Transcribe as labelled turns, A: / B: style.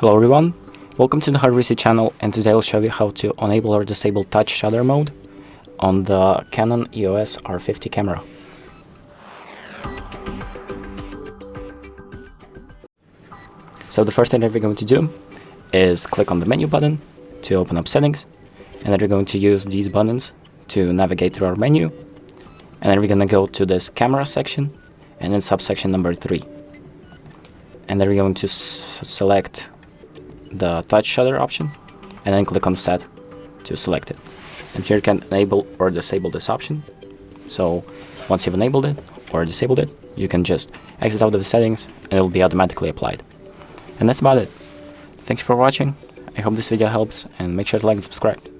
A: Hello everyone, welcome to the HardReset channel, and today I'll show you how to enable or disable touch shutter mode on the Canon EOS R50 camera. So the first thing that we're going to do is click on the menu button to open up settings, and then we're going to use these buttons to navigate through our menu, and then we're going to go to this camera section and then subsection number 3, and then we're going to select the touch shutter option and then click on set to select it, and here you can enable or disable this option. So once you've enabled it or disabled it, you can just exit out of the settings and it will be automatically applied. And that's about it. Thank you for watching. I hope this video helps, and make sure to like and subscribe.